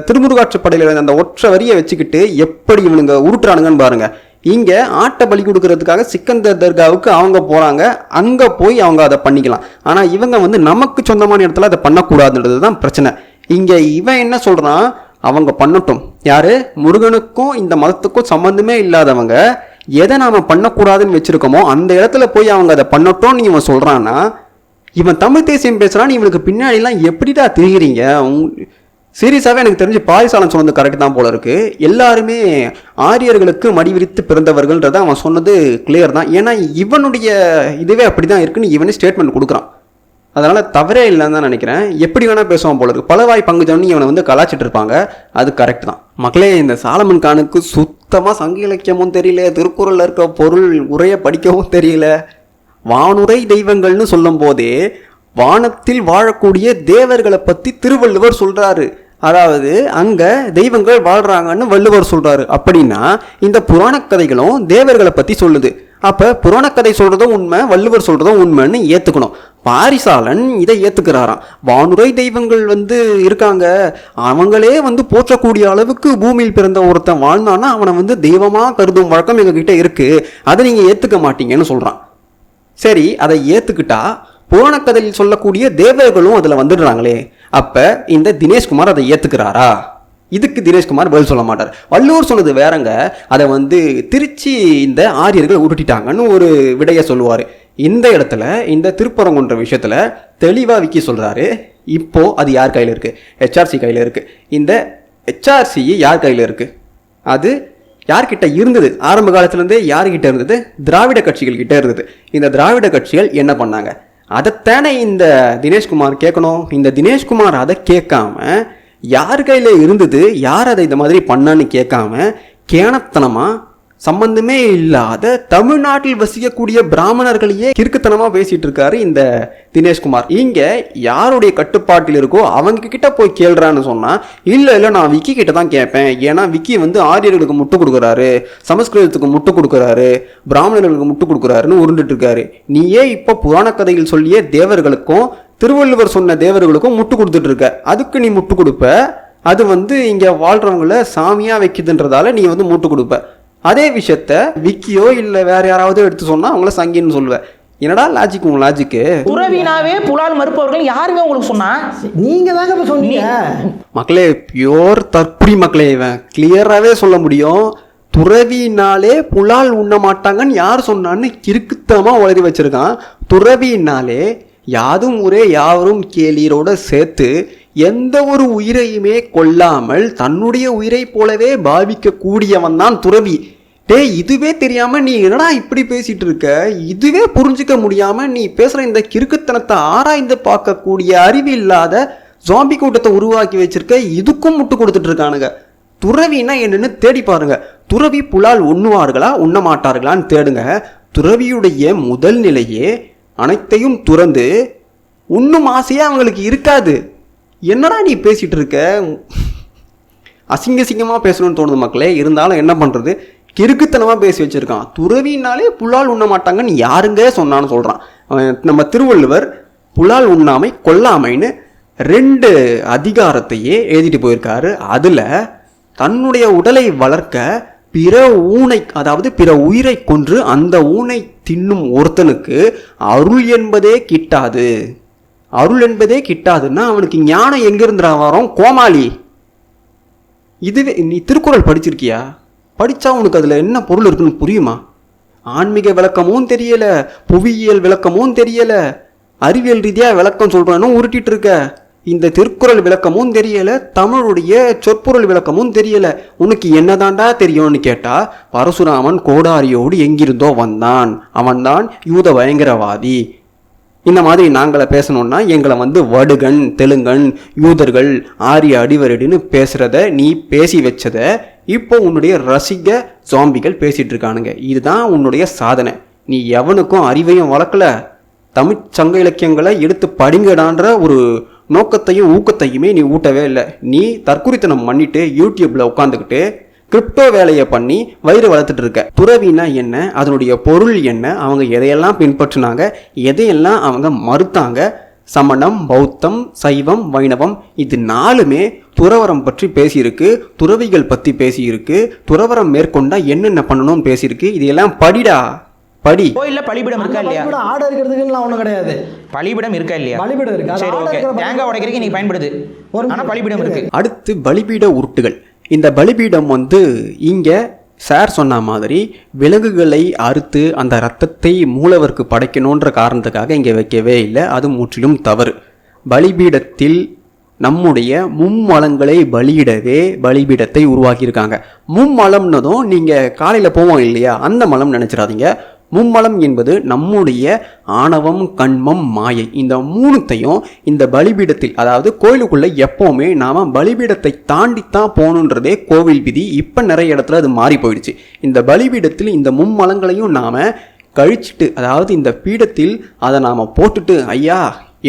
திருமுருகாற்றுப்படையில் அந்த ஒற்றை வரியை வச்சுக்கிட்டு எப்படி இவனுங்க உருட்டுறானுங்கன்னு பாருங்கள். இங்கே ஆட்டை பலி கொடுக்கறதுக்காக சிக்கந்தர் தர்காவுக்கு அவங்க போகிறாங்க, அங்கே போய் அவங்க அதை பண்ணிக்கலாம். ஆனால் இவங்க வந்து நமக்கு சொந்தமான இடத்துல அதை பண்ணக்கூடாதுன்றது தான் பிரச்சனை. இங்கே இவன் என்ன சொல்கிறான், அவங்க பண்ணட்டும். யார், முருகனுக்கும் இந்த மதத்துக்கும் சம்மந்தமே இல்லாதவங்க எதை நாம் பண்ணக்கூடாதுன்னு வச்சுருக்கோமோ அந்த இடத்துல போய் அவங்க அதை பண்ணட்டோன்னு இவன் சொல்கிறான்னா, இவன் தமிழ் தேசியம் பேசுகிறான், இவனுக்கு பின்னாடிலாம் எப்படிடா தெரிகிறீங்க? சீரியஸாகவே எனக்கு தெரிஞ்சு பாரிசாலன் சொன்னது கரெக்ட் தான் போல இருக்குது. எல்லாருமே ஆரியர்களுக்கு மடி விரித்து பிறந்தவர்கள்ன்றத அவன் சொன்னது கிளியர் தான். ஏன்னா இவனுடைய இதுவே அப்படி தான் இருக்குன்னு இவனே ஸ்டேட்மெண்ட் கொடுக்குறான். அதனால் தவறே இல்லைன்னு தான் நினைக்கிறேன். எப்படி வேணால் பேசுவான் போல இருக்குது. பலவாய் பங்குஜன்னு இவனை வந்து கலாச்சிட்டு இருப்பாங்க, அது கரெக்ட் தான். மக்களே, இந்த சாலமன் கானுக்கு சுத்தமாக சங்க இலக்கியமும் தெரியல, திருக்குறளில் இருக்க பொருள் உரைய படிக்கவும் தெரியல. வானுரை தெய்வங்கள்னு சொல்லும் போதே வானத்தில் வாழக்கூடிய தேவர்களை பற்றி திருவள்ளுவர் சொல்கிறாரு. அதாவது அங்கே தெய்வங்கள் வாழ்கிறாங்கன்னு வள்ளுவர் சொல்கிறாரு. அப்படின்னா இந்த புராணக்கதைகளும் தேவர்களை பற்றி சொல்லுது. அப்போ புராணக்கதை சொல்கிறதும் உண்மை, வள்ளுவர் சொல்கிறதும் உண்மைன்னு ஏற்றுக்கணும். பாரிசாலன் இதை ஏற்றுக்கிறாராம். வானுரை தெய்வங்கள் வந்து இருக்காங்க, அவங்களே வந்து போற்றக்கூடிய அளவுக்கு பூமியில் பிறந்த ஒருத்தன் வாழ்ந்தான்னா அவனை வந்து தெய்வமாக கருதும் வழக்கம் எங்ககிட்ட இருக்குது, அதை நீங்கள் ஏற்றுக்க மாட்டீங்கன்னு சொல்கிறான். சரி, அதை ஏற்றுக்கிட்டா புராணக்கதையில் சொல்லக்கூடிய தேவர்களும் அதில் வந்துடுறாங்களே, அப்போ இந்த தினேஷ்குமார் அதை ஏற்றுக்கிறாரா? இதுக்கு தினேஷ்குமார் பதில் சொல்ல மாட்டார். வள்ளுவர் சொன்னது வேறங்க, அதை வந்து திருச்சி இந்த ஆரியர்கள் உருட்டிட்டாங்கன்னு ஒரு விடையை சொல்லுவார். இந்த இடத்துல இந்த திருப்பரங்குன்ற விஷயத்தில் தெளிவாக விக்கி சொல்கிறாரு. இப்போது அது யார் கையில் இருக்குது? ஹெச்ஆர்சி கையில் இருக்குது. இந்த ஹெச்ஆர்சி யார் கையில் இருக்குது? அது யார்கிட்ட இருந்தது? ஆரம்ப காலத்துலேருந்தே யார்கிட்ட இருந்தது? திராவிட கட்சிகள் கிட்ட இருந்தது. இந்த திராவிட கட்சிகள் என்ன பண்ணாங்க? அதைத்தானே இந்த தினேஷ்குமார் கேட்கணும். இந்த தினேஷ்குமார் அதை கேட்காம யார் கையில் இருந்தது, யார் அதை இந்த மாதிரி பண்ணான்னு கேட்காம கேணத்தனமாக சம்பந்தமே இல்லாத தமிழ்நாட்டில் வசிக்கக்கூடிய பிராமணர்களையே கிறுக்குத்தனமாக பேசிட்டு இருக்காரு இந்த தினேஷ்குமார். இங்கே யாருடைய கட்டுப்பாட்டில் இருக்கோ அவங்க கிட்ட போய் கேள்றான்னு சொன்னால், இல்லை நான் விக்கி கிட்ட தான் கேட்பேன், ஏன்னா விக்கி வந்து ஆரியர்களுக்கு முட்டு கொடுக்குறாரு, சமஸ்கிருதத்துக்கு முட்டு கொடுக்குறாரு, பிராமணர்களுக்கு முட்டு கொடுக்குறாருன்னு உருண்டுட்டு இருக்காரு. நீயே இப்போ புராண கதையில் சொல்லியே தேவர்களுக்கும் திருவள்ளுவர் சொன்ன தேவர்களுக்கும் முட்டு கொடுத்துட்டு இருக்க, அதுக்கு நீ முட்டு கொடுப்ப. அது வந்து இங்கே வாழ்றவங்கள சாமியாக வைக்குதுன்றதால நீ வந்து முட்டு கொடுப்ப. அதே விஷயத்த விக்கியோ இல்லை வேற யாராவது எடுத்து சொன்னா அவங்கள சங்கின்னு சொல்லுவேன். என்னடா லாஜிக் உங்க லாஜிக்கு? துறவினாவே புலால் மறுப்பவர்கள் யாருமே உங்களுக்கு சொன்னா? நீங்க தாங்க சொன்னீங்க. மக்களே, பியோர் தற்குறி மக்களே. இவன் கிளியராகவே சொல்ல முடியும், துறவினாலே புலால் உண்ண மாட்டாங்கன்னு யார் சொன்னான்னு கிறுக்குத்தனமாக உளறி வச்சிருக்கான். துறவினாலே யாதும் ஊரே யாவரும் கேளீரோட சேர்த்து எந்த ஒரு உயிரையுமே கொல்லாமல் தன்னுடைய உயிரை போலவே பாவிக்க கூடியவன் தான் துறவி. இதுவே தெரியாம நீ என்னடா இப்படி பேசிட்டு இருக்க? இதுவே புரிஞ்சுக்க முடியாம நீ பேசுற இந்த கிறுக்குத்தனத்தை ஆராய்ந்து பார்க்கக்கூடிய அறிவு இல்லாத ஜாம்பி கூட்டத்தை உருவாக்கி வச்சிருக்க. இதுக்கும் முட்டு கொடுத்துட்டு இருக்கானுங்க. துறவினா என்னன்னு தேடி பாருங்க. துறவி புலால் உண்ணுவார்களா உண்ண மாட்டார்களான்னு தேடுங்க. துறவியுடைய முதல் நிலையே அனைத்தையும் துறந்து உண்ணும் ஆசையே அவங்களுக்கு இருக்காது. என்னடா நீ பேசிட்டு இருக்க? அசிங்கமாக பேசணும்னு தோணுது மக்களே. இருந்தாலும் என்ன பண்ணுறது, கிறுக்குத்தனமாக பேசி வச்சுருக்கான். துறவினாலே புலால் உண்ண மாட்டாங்கன்னு யாருங்க சொன்னான்னு சொல்கிறான். நம்ம திருவள்ளுவர் புலால் உண்ணாமை கொல்லாமைன்னு 2 அதிகாரத்தையே எழுதிட்டு போயிருக்காரு. அதில் தன்னுடைய உடலை வளர்க்க பிற ஊனை, அதாவது பிற உயிரை கொன்று அந்த ஊனை தின்னும் ஒருத்தனுக்கு அருள் என்பதே கிட்டாது. அருள் என்பதே கிட்டாதுன்னா அவனுக்கு ஞானம் எங்கிருந்துடா வரும்? கோமாளி. இதுவே நீ திருக்குறள் படிச்சிருக்கியா? படித்தா உனக்கு அதில் என்ன பொருள் இருக்குன்னு புரியுமா? ஆன்மீக விளக்கமும் தெரியலை, புவியியல் விளக்கமும் தெரியலை, அறிவியல் ரீதியாக விளக்கம் சொல்கிறேன்னு உருட்டிட்டு இருக்க. இந்த திருக்குறள் விளக்கமும் தெரியலை, தமிழுடைய சொற்பொருள் விளக்கமும் தெரியலை. உனக்கு என்னதாண்டா தெரியும்னு கேட்டால், பரசுராமன் கோடாரியோடு எங்கிருந்தோ வந்தான், அவன்தான் யூத பயங்கரவாதி. இந்த மாதிரி நாங்களை பேசணுன்னா எங்களை வந்து வடுகன், தெலுங்கன், யூதர்கள், ஆரிய அடிவரடின்னு பேசுகிறத நீ பேசி வச்சத இப்போ உன்னுடைய ரசிக ஜாம்பிகள் பேசிகிட்டு இருக்கானுங்க. இதுதான் உன்னுடைய சாதனை. நீ எவனுக்கும் அறிவையும் வளர்க்கல, தமிழ் சங்க இலக்கியங்களை எடுத்து படிங்கடான்ற ஒரு நோக்கத்தையும் ஊக்கத்தையுமே நீ ஊட்டவே இல்லை. நீ தற்குறித்தனம் பண்ணிட்டு யூடியூப்பில் உட்காந்துக்கிட்டு கிரிப்டோ வேலையை பண்ணி வயிறு வளர்த்துட்டு இருக்க. துறவினா என்ன, அதனுடைய பொருள் என்ன, அவங்க எதையெல்லாம் பின்பற்றினாங்க, எதையெல்லாம் அவங்க மறுத்தாங்க, சமணம், பௌத்தம், சைவம், வைணவம் இது 4மே துறவரம் பற்றி பேசியிருக்கு, துறவிகள் பற்றி பேசியிருக்கு, துறவரம் மேற்கொண்டா என்னென்ன பண்ணணும்னு பேசியிருக்கு. இதெல்லாம் படிடா, படி. கோயில்ல பலிபீடம் இருக்கா இல்லையா? ஆடை இருக்கிறதுக்குலாம் ஒன்றும் கிடையாது. பலிபீடம் இருக்கா இல்லையா? பலிபீடம் இருக்கு. சரி, ஓகே. தேங்காய் உடைக்கிறதுக்கு நீ பயன்படுது, ஆனா பலிபீடம் இருக்கு. அடுத்து பலிபீட உருட்டுகள். இந்த பலிபீடம் வந்து இங்கே சார் சொன்ன மாதிரி விலங்குகளை அறுத்து அந்த இரத்தத்தை மூலவருக்கு படைக்கணுன்ற காரணத்துக்காக இங்கே வைக்கவே இல்லை. அது முற்றிலும் தவறு. பலிபீடத்தில் நம்முடைய மும்மலங்களை பலியிடவே பலிபீடத்தை உருவாக்கியிருக்காங்க. மும்மலம்னதும் நீங்கள் காலையில் போவோம் இல்லையா, அந்த மலம் நினச்சிடாதீங்க. மும்மலம் என்பது நம்முடைய ஆணவம், கண்மம், மாயை, இந்த 3த்தையும் இந்த பலிபீடத்தில், அதாவது கோயிலுக்குள்ளே எப்போவுமே நாம் பலிபீடத்தை தாண்டித்தான் போகணுன்றதே கோவில் விதி. இப்போ நிறைய இடத்துல அது மாறி போயிடுச்சு. இந்த பலிபீடத்தில் இந்த மும்மலங்களையும் நாம் கழிச்சிட்டு, அதாவது இந்த பீடத்தில் அதை நாம் போட்டுட்டு, ஐயா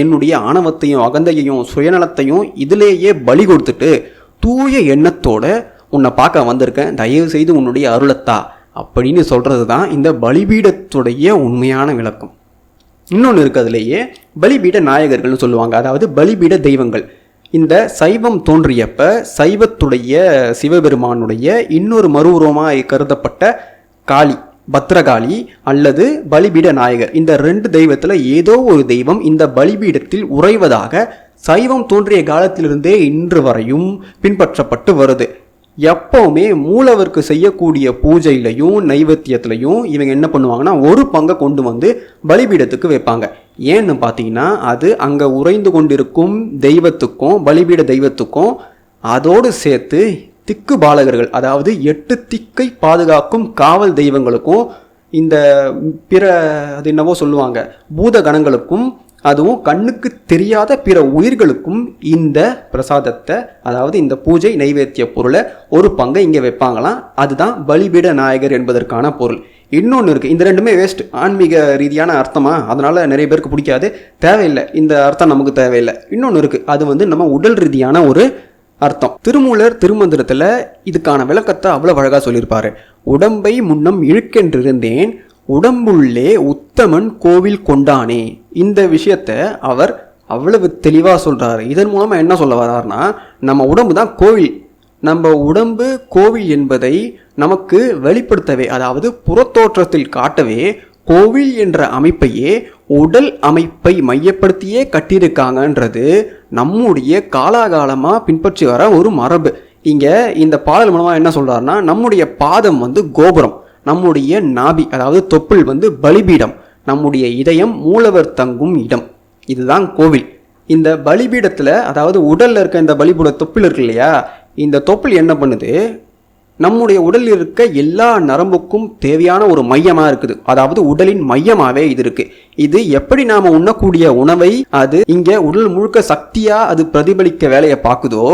என்னுடைய ஆணவத்தையும் அகந்தையையும் சுயநலத்தையும் இதிலேயே பலி கொடுத்துட்டு தூய எண்ணத்தோட உன்னை பார்க்க வந்திருக்கேன், தயவு செய்து உன்னுடைய அருளத்தா அப்படின்னு சொல்கிறது தான் இந்த பலிபீடத்துடைய உண்மையான விளக்கம். இன்னொன்று இருக்கிறதுலையே பலிபீட நாயகர்கள்னு சொல்லுவாங்க, அதாவது பலிபீட தெய்வங்கள். இந்த சைவம் தோன்றியப்ப சைவத்துடைய சிவபெருமானுடைய இன்னொரு மறுவுருவமாக கருதப்பட்ட காளி, பத்ரகாளி அல்லது பலிபீட நாயகர், இந்த 2 தெய்வத்தில் ஏதோ ஒரு தெய்வம் இந்த பலிபீடத்தில் உறைவதாக சைவம் தோன்றிய காலத்திலிருந்தே இன்று வரையும் பின்பற்றப்பட்டு வருது. எப்போவுமே மூலவருக்கு செய்யக்கூடிய பூஜையிலையும் நைவேத்தியத்திலையும் இவங்க என்ன பண்ணுவாங்கன்னா ஒரு பங்கை கொண்டு வந்து பலிபீடத்துக்கு வைப்பாங்க. ஏன்னு பார்த்தீங்கன்னா அது அங்கே உறைந்து கொண்டிருக்கும் தெய்வத்துக்கும் பலிபீட தெய்வத்துக்கும் அதோடு சேர்த்து திக்கு பாலகர்கள், அதாவது 8 திக்கை பாதுகாக்கும் காவல் தெய்வங்களுக்கும் இந்த பிற அது என்னவோ சொல்லுவாங்க பூத கணங்களுக்கும், அதுவும் கண்ணுக்கு தெரியாத பிற உயிர்களுக்கும் இந்த பிரசாதத்தை, அதாவது இந்த பூஜை நைவேத்திய பொருளை ஒரு பங்கை இங்கே வைப்பாங்களாம். அதுதான் பலிபீட நாயகர் என்பதற்கான பொருள். இன்னொன்று இருக்குது, இந்த 2மே வேஸ்ட், ஆன்மீக ரீதியான அர்த்தமா, அதனால் நிறைய பேருக்கு பிடிக்காது, தேவையில்லை, இந்த அர்த்தம் நமக்கு தேவையில்லை. இன்னொன்று இருக்குது, அது வந்து நம்ம உடல் ரீதியான ஒரு அர்த்தம். திருமூலர் திருமந்திரத்தில் இதுக்கான விளக்கத்தை அவ்வளோ அழகாக சொல்லியிருப்பாரு. உடம்பை முன்னம் இழுக்கென்றிருந்தேன், உடம்புள்ளே உத்தமன் கோவில் கொண்டானே. இந்த விஷயத்த அவர் அவ்வளவு தெளிவாக சொல்கிறாரு. இதன் மூலமாக என்ன சொல்ல வர்றாருன்னா, நம்ம உடம்பு தான் கோவில். நம்ம உடம்பு கோவில் என்பதை நமக்கு வெளிப்படுத்தவே, அதாவது புறத்தோற்றத்தில் காட்டவே கோவில் என்ற அமைப்பையே உடல் அமைப்பை மையப்படுத்தியே கட்டியிருக்காங்கன்றது நம்முடைய காலாகாலமாக பின்பற்றி வர ஒரு மரபு. இங்கே இந்த பாடல் மூலமாக என்ன சொல்கிறாருன்னா, நம்முடைய பாதம் வந்து கோபுரம், நம்முடைய நாபி அதாவது தொப்புள் வந்து பலிபீடம், நம்முடைய இதயம் மூலவர் தங்கும் இடம், இதுதான் கோவில். இந்த பலிபீடத்தில், அதாவது உடலில் இருக்க இந்த பலிபீட தொப்புள் இருக்கு இல்லையா, இந்த தொப்புள் என்ன பண்ணுது, நம்முடைய உடலில் இருக்க எல்லா நரம்புக்கும் தேவையான ஒரு மையமாக இருக்குது. அதாவது உடலின் மையமாகவே இது இருக்குது. இது எப்படி நாம் உண்ணக்கூடிய உணவை அது இங்கே உடல் முழுக்க சக்தியாக அது பிரதிபலிக்க வேலையை பார்க்குதோ,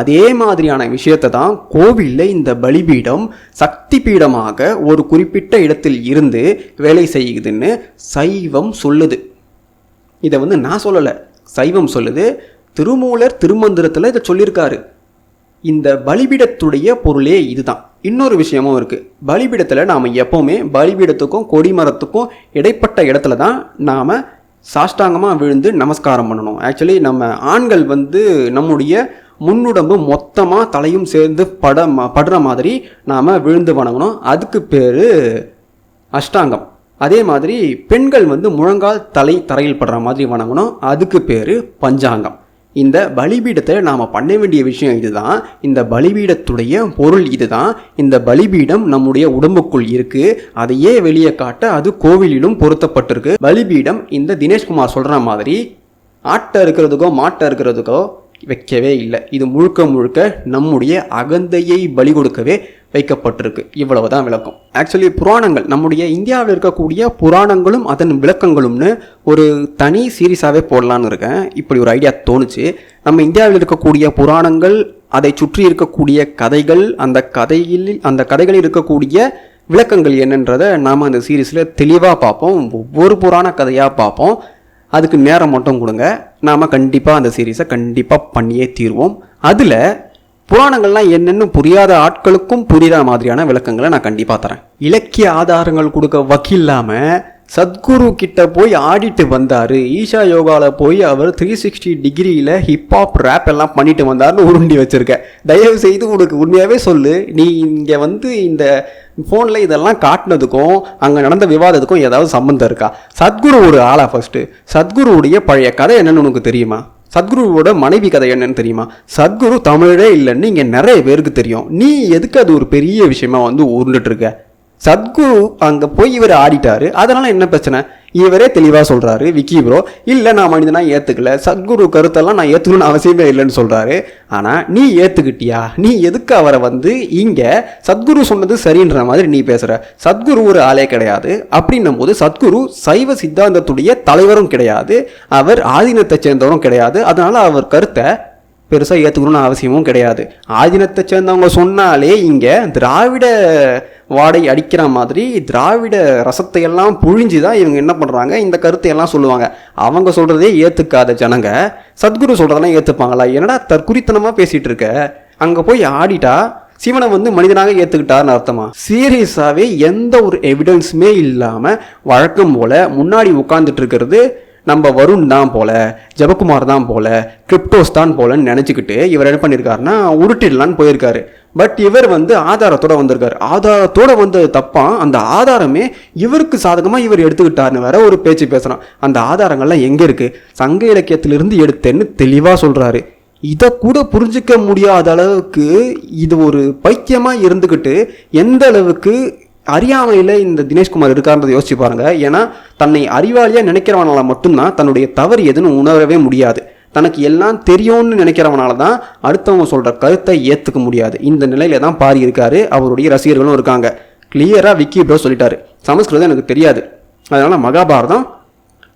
அதே மாதிரியான விஷயத்தை தான் கோவிலில் இந்த பலிபீடம் சக்தி பீடமாக ஒரு குறிப்பிட்ட இடத்தில் இருந்து வேலை செய்யுதுன்னு சைவம் சொல்லுது. இதை வந்து நான் சொல்லலை, சைவம் சொல்லுது. திருமூலர் திருமந்திரத்தில் இதை சொல்லியிருக்காரு. இந்த பலிபீடத்துடைய பொருளே இதுதான். இன்னொரு விஷயமும் இருக்குது. பலிபீடத்தில் நாம் எப்போவுமே பலிபீடத்துக்கும் கொடிமரத்துக்கும் இடைப்பட்ட இடத்துல தான் நாம் சாஷ்டாங்கமாக விழுந்து நமஸ்காரம் பண்ணணும். ஆக்சுவலி நம்ம ஆண்கள் வந்து நம்முடைய முன்னுடம்பு மொத்தமாக தலையும் சேர்ந்து படுற மாதிரி நாம் விழுந்து வணங்கணும். அதுக்கு பேர் அஷ்டாங்கம். அதே மாதிரி பெண்கள் வந்து முழங்கால் தலை தரையில் படுற மாதிரி வணங்கணும். அதுக்கு பேர் பஞ்சாங்கம். இந்த பலிபீடத்தை நாம் பண்ண வேண்டிய விஷயம் இதுதான். இந்த பலிபீடத்துடைய பொருள் இதுதான். இந்த பலிபீடம் நம்முடைய உடம்புக்குள் இருக்கு. அதையே வெளியே காட்ட அது கோவிலிலும் பொருத்தப்பட்டிருக்கு. பலிபீடம் இந்த தினேஷ்குமார் சொல்ற மாதிரி ஆட்டை இருக்கிறதுக்கோ மாட்டை இருக்கிறதுக்கோ வைக்கவே இல்லை. இது முழுக்க முழுக்க நம்முடைய அகந்தையை பலி கொடுக்கவே வைக்கப்பட்டிருக்கு. இவ்வளவுதான் விளக்கம். ஆக்சுவலி புராணங்கள், நம்முடைய இந்தியாவில் இருக்கக்கூடிய புராணங்களும் அதன் விளக்கங்களும்னு ஒரு தனி சீரீஸாகவே போடலான்னு இருக்கேன். இப்படி ஒரு ஐடியா தோணுச்சு. நம்ம இந்தியாவில் இருக்கக்கூடிய புராணங்கள், அதை சுற்றி இருக்கக்கூடிய கதைகள், அந்த கதைகளில் இருக்கக்கூடிய விளக்கங்கள் என்னன்றதை நாம் அந்த சீரீஸில் தெளிவாக பார்ப்போம். ஒவ்வொரு புராண கதையாக பார்ப்போம். அதுக்கு நேரம் மட்டும் கொடுங்க, நாம் கண்டிப்பாக அந்த சீரீஸை கண்டிப்பாக பண்ணியே தீர்வோம். அதில் புராணங்கள்லாம் என்னென்னு புரியாத ஆட்களுக்கும் புரியாத மாதிரியான விளக்கங்களை நான் கண்டிப்பாக தரேன். இலக்கிய ஆதாரங்கள் கொடுக்க வக்கில்லாமல் சத்குரு கிட்ட போய் ஆடிட்டு வந்தார். ஈஷா யோகாவில் போய் அவர் 360 டிகிரியில் ஹிப்ஹாப் ரேப் எல்லாம் பண்ணிட்டு வந்தார்னு உருண்டி வச்சுருக்க. தயவு செய்து உனக்கு உண்மையாகவே சொல்லு, நீ இங்கே வந்து இந்த ஃபோனில் இதெல்லாம் காட்டினதுக்கும் அங்கே நடந்த விவாதத்துக்கும் ஏதாவது சம்மந்தம் இருக்கா? சத்குரு ஒரு ஆளா? ஃபர்ஸ்ட்டு சத்குருவுடைய பழைய கதை என்னன்னு உனக்கு தெரியுமா? சத்குருவோட மனைவி கதை என்னன்னு தெரியுமா? சத்குரு தமிழே இல்லைன்னு இங்கே நிறைய பேருக்கு தெரியும். நீ எதுக்கு அது ஒரு பெரிய விஷயமா வந்து உருண்டுட்டு இருக்க? சத்குரு அங்கே போய் இவர் ஆடிட்டாரு, அதனால என்ன பிரச்சனை? இவரே தெளிவாக சொல்கிறாரு, விக்கி ப்ரோ, இல்லை நான் மனிதனா ஏற்றுக்கல, சத்குரு கருத்தெல்லாம் நான் ஏற்றுக்கணும்னு அவசியமே இல்லைன்னு சொல்கிறாரு. ஆனால் நீ ஏற்றுக்கிட்டியா? நீ எதுக்கு அவரை வந்து இங்கே சத்குரு சொன்னது சரின்ற மாதிரி நீ பேசுகிற? சத்குரு ஒரு ஆளே கிடையாது. அப்படின்னும் போது சத்குரு சைவ சித்தாந்தத்துடைய தலைவரும் கிடையாது, அவர் ஆதீனத்தை சேர்ந்தவரும் கிடையாது. அதனால் அவர் கருத்தை பெருசாக ஏற்றுக்கணும்னு அவசியமும் கிடையாது. ஆதீனத்தை சேர்ந்தவங்க சொன்னாலே இங்கே திராவிட வாடை அடிக்கிற மாதிரி திராவிட ரசத்தை எல்லாம் புழிஞ்சு தான் இவங்க என்ன பண்ணுறாங்க, இந்த கருத்தை எல்லாம் சொல்லுவாங்க. அவங்க சொல்கிறதே ஏற்றுக்காத ஜனங்க சத்குரு சொல்கிறதெல்லாம் ஏற்றுப்பாங்களா? என்னடா தற்குறித்தனமாக பேசிகிட்டு இருக்க? அங்கே போய் ஆடிட்டா சிவனை வந்து மனிதனாக ஏற்றுக்கிட்டாருன்னு அர்த்தமா? சீரியஸாகவே எந்த ஒரு எவிடன்ஸுமே இல்லாமல் வழக்கம் போல் முன்னாடி உட்காந்துட்டு இருக்கிறது நம்ம வருண் தான் போல, ஜெபக்குமார் தான் போல, கிரிப்டோஸ் தான் போலன்னு நினச்சிக்கிட்டு இவர் என்ன பண்ணியிருக்காருன்னா உருட்டிடலான்னு போயிருக்காரு. பட் இவர் வந்து ஆதாரத்தோடு வந்திருக்காரு. ஆதாரத்தோடு வந்தது தப்பா, அந்த ஆதாரமே இவருக்கு சாதகமாக இவர் எடுத்துக்கிட்டாருன்னு வேற ஒரு பேச்சு பேசுகிறான். அந்த ஆதாரங்கள்லாம் எங்கே இருக்குது? சங்க இலக்கியத்திலிருந்து எடுத்தேன்னு தெளிவாக சொல்கிறாரு. இதை கூட புரிஞ்சிக்க முடியாத அளவுக்கு இது ஒரு பைத்தியமாக இருந்துக்கிட்டு எந்த அளவுக்கு அறியாமையில் இந்த தினேஷ்குமார் இருக்காருன்றதை யோசிச்சு பாருங்க. ஏன்னா தன்னை அறிவாளியாக நினைக்கிறவனால மட்டும்தான் தன்னுடைய தவறு எதுன்னு உணரவே முடியாது. தனக்கு எல்லாம் தெரியும்னு நினைக்கிறவனால தான் அடுத்தவங்க சொல்கிற கருத்தை ஏற்றுக்க முடியாது. இந்த நிலையில தான் பாரி இருக்காரு. அவருடைய ரசிகர்களும் இருக்காங்க. கிளியராக விக்கி ப்ரோ சொல்லிட்டாரு, சமஸ்கிருதம் எனக்கு தெரியாது, அதனால் மகாபாரதம்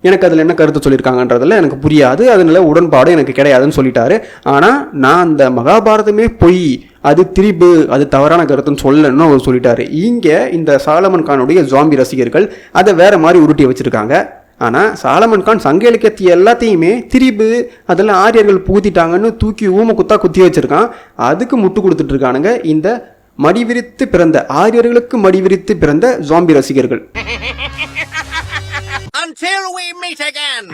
எனக்கு அதில் என்ன கருத்து சொல்லியிருக்காங்கன்றதில் எனக்கு புரியாது, அதனால உடன்பாடு எனக்கு கிடையாதுன்னு சொல்லிட்டாரு. ஆனால் நான் அந்த மகாபாரதமே பொய், அது திரிபு, அது தவறான கருத்துன்னு சொல்லணும்னு அவர் சொல்லிட்டாரு. இங்கே இந்த சாலமன் கானுடைய ஜாம்பி ரசிகர்கள் அதை வேற மாதிரி உருட்டி வச்சிருக்காங்க. ஆனால் சாலமன் கான் சங்க இலக்கியத்தை எல்லாத்தையுமே திரிபு அதெல்லாம் ஆரியர்கள் புகுத்திட்டாங்கன்னு தூக்கி ஊம குத்தா குத்தி வச்சிருக்கான். அதுக்கு முட்டு கொடுத்துட்டு இருக்கானுங்க இந்த மடிவிரித்து பிறந்த ஆரியர்களுக்கு மடிவிரித்து பிறந்த ஜாம்பி ரசிகர்கள். Until we meet again.